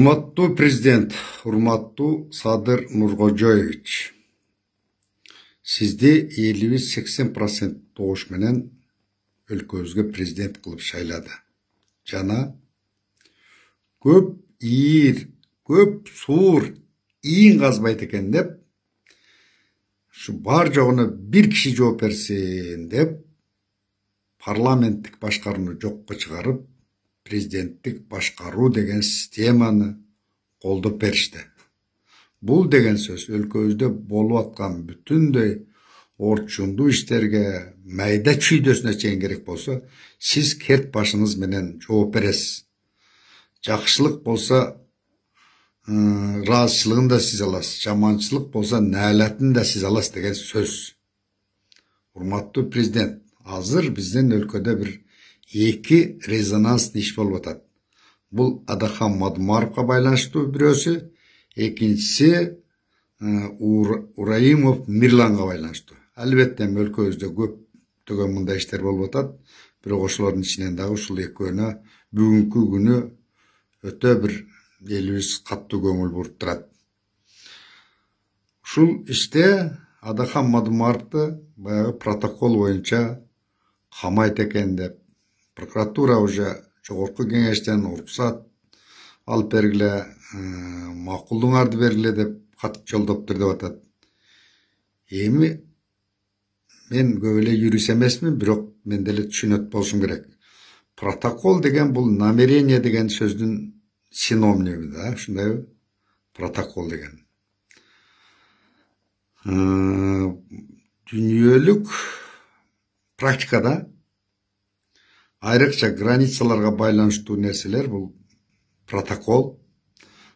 Урматтуу президент, урматтуу Садыр Нуркожоевич. Сизди элибиз 80% добуш менен өлкөбүзгө президент кылып шайлады. Жана көп ийир, көп суур ийин казбайт экен деп, ушу бар жогуна бир киши жооп берсин деп, парламенттик башкарууну жокко чыгарып, президенттик башкаруу деген системаны колдоп беришти. Бул деген сөз өлкөбүздө болуп аткан бүтүндөй орчундуу иштерге, майда чүйдөсүнө чейин керек болсо, сиз керт башыңыз менен жооп бересиз. Жакшылык болсо ыраазычылыгын да сиз аласыз, жаманчылык болсо наалатын да сиз аласыз деген сөз. Урматтуу президент, азыр биздин өлкөдө бир эки резонанстуу иш болуп атат. Бул Адахан Мадумаровго байланыштуу бирөөсү, экинчиси Ураимов Мирланга байланыштуу. Албетте өлкөбүздө көптөгөн мындай иштер болуп атат, бирок ошолордун ичинен дагы ушул экөөнө бүгүнкү күнү өтө бир элибиз каттуу көңүл буруп турат. Ушул иште Адахан Мадумаровду баягы протокол боюнча камайт экен деп, прокуратура уже жогорку кеңештен уруксат алып бергиле, макулдуңарды бергиле деп кат жолдоптур деп атат. Эми мен көп эле юрист эмесмин, бирок мен деле түшүнөт болушум керек. Протокол деген бул намерение деген сөздүн синоними да, ушундайбы? Протокол деген. Дүйнөлүк практикада айрыкча границаларга байланыштуу нерселер бул протокол,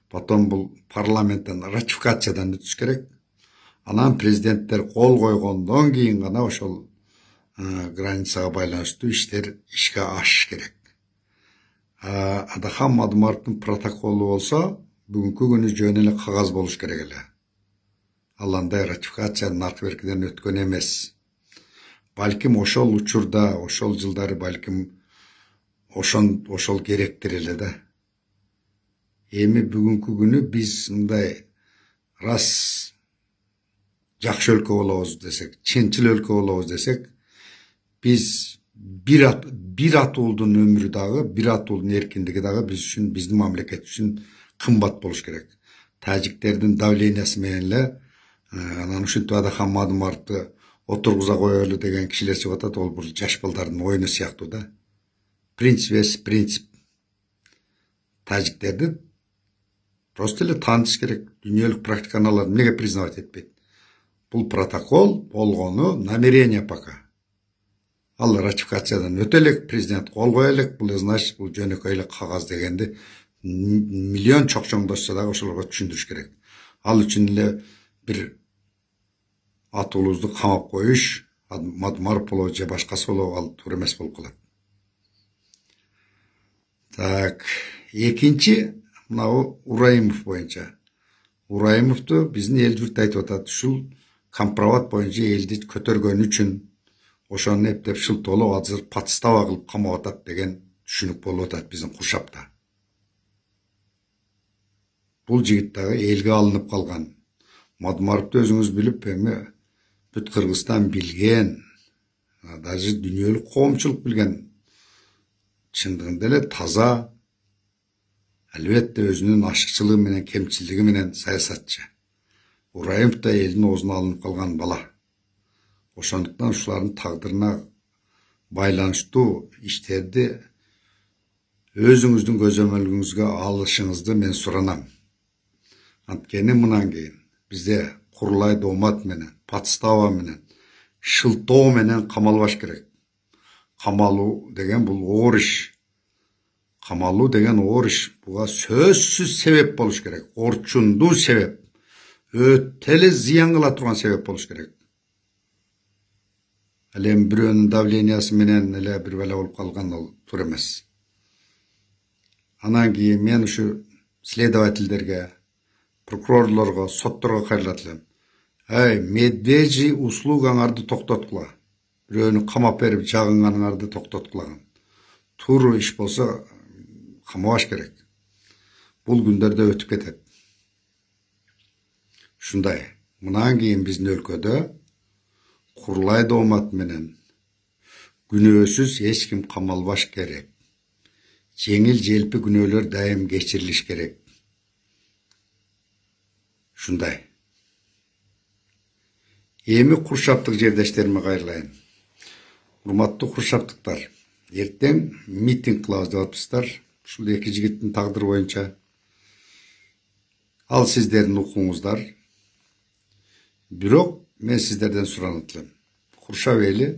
потом бул парламенттен ратификациядан өтүш керек. Анан президенттер кол койгондон кийин гана ошол границага байланыштуу иштер ишке ашыш керек. Адахан Мадумаровдун протоколу болсо, бүгүнкү күнү жөн эле кагаз болуш керек эле. Ал андай ратификациянын аркы беркиден өткөн эмес. Балким ошол учурда, ошол жылдары балким ошол керектир эле да. Эми бүгүнкү күнү биз мындай раз жакшы өлкө болобуз десек, чынчыл өлкө болобуз десек, биз бир атуулдун өмүрү дагы, бир атуулдун эркиндиги дагы биз үчүн, биздин мамлекет үчүн кымбат болуш керек. Тажиктердин давлениясы менен эле анан ушинтип Адахан Мадумаровду отургуза коелу деген кишилер чыгып атат, ол бул жаш балдардын оюну сыяктуу да. Принцип. Тажиктерди просто эле таанытыш керек. Дүйнөлүк практиканы алар эмнеге признавать этпейт? Бул протокол болгону намерение пока. Ал ратификациядан өтө элек, президент кол кое элек, бул значит бул жөнөкөй эле кагаз дегенди миллион чокчоңдошсо дагы ошолорго түшүндүрүш керек. Ал үчүн эле бир атуулубузду камап коюш, Мадумаров болобу же башкасы болобу, ал туура эмес болуп калат. Так, экинчи мынау Ураимов боюнча. Ураимовду биздин эл журт айтып атат, ушул компромат боюнча элди көтөргөн үчүн ошону эптеп шылтоолоп, азыр подстава кылып камап атат деген түшүнүк болуп атат биздин куршапта. Бул жигит дагы элге алынып калган. Мадумаровду өзүңүз билип, эми бүт Кыргызстан билген, даже дүйнөлүк коомчулук билген, чындыгында эле таза, албетте өзүнүн ашыкчылыгы менен, кемчилдиги менен саясатчы. Ураимов да элдин оозуна алынып калган бала. Ошондуктан ушулардын тагдырына байланыштуу иштерди өзүңүздүн көзөмөлүңүзгө алышыңызды мен суранам. Анткени мындан кийин бизде курулай доомат менен, подстава менен, шылтоо менен камалбаш керек. Камалуу деген бул оор иш. Камалуу деген оор иш. Буга сөзсүз себеп болуш керек. Орчундуу себеп. Өтө эле зыян кыла турган себеп болуш керек. Ал эми бирөөнүн давлениясы менен эле бир бала болуп калган, ал туура эмес. Анан кийин мен ушу следовательдерге, прокурорлорго, сотторго кайрылат элем. Медвежий услугаңарды токтоткула. Бирөөнү камап берип жагынганыңарды токтоткулаган. Туура иш болсо камабаш керек. Bul günlerde ötüp ketet. Şunday, mынан keyin bizdin өлködö Kurulay doomat menen günөөsüz hiç kim kamalbaş gerek. Жеңил желпи күнөөлөр дайым кечирилиш керек. Шундай. Эми куршаптык жердештериме кайрылайын. Урматтуу куршаптыктар, эртең митинг кылабыз деп атпыздар. Ушул эки жигиттин тагдыры боюнча. Ал сиздердин укуңуздар. Бирок мен сиздерден суранат элем. Куршап эли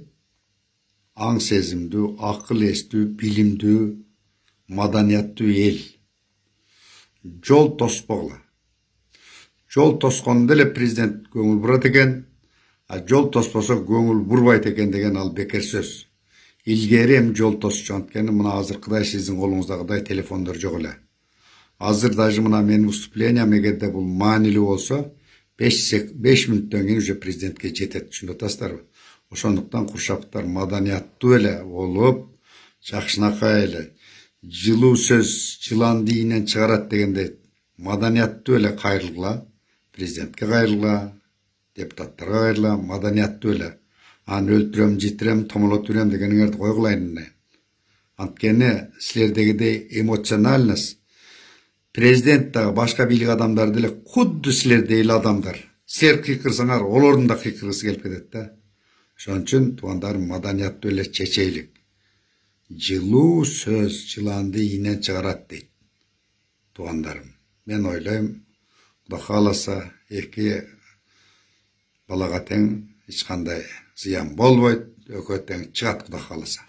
аң сезимдүү, акыл эстүү, билимдүү, madaniyatlı el. Жол тоспогула. Жол тоскондо эле президент көңүл бурат экен, а жол тоспосо көңүл бурбайт экен деген ал бекер сөз. Илгери эми жол тосчу, анткени мына азыркыдай сиздин колуңуздагыдай телефондор жок эле. Азыр даже мына менин выступлениям эгерде бул маанилүү болсо, 5 мүнөттөн кийин уже президентке жетет, түшүнүп атасыздарбы? Ошондуктан куршаптар маданияттуу эле болуп, жакшынакай эле жылуу сөз жылан дийинен чыгарат дегенде маданияттуу эле кайрылгыла, президентке кайрылгыла, депутаттарга кайрылгыла, маданияттуу эле. Аны өлтүрөм, житирем, томолотуп жүрөм дегениңерди койгулайын. Анткени силердегидей эмоциональность президент дагы башка бийлик адамдары деле кудду силердей эле адамдар. Силер кыйкырсаңар, олордун да кыйкыргысы келип кетет да. Ошон үчүн туугандарым маданияттуу эле чечейлик. Жылуу сөз жыланды ийинен чыгарат дейт. Туугандарым, мен ойлойм, Кудай кааласа эки балага тең эч кандай зыян болбойт, экөө тең чыгат Кудай кааласа.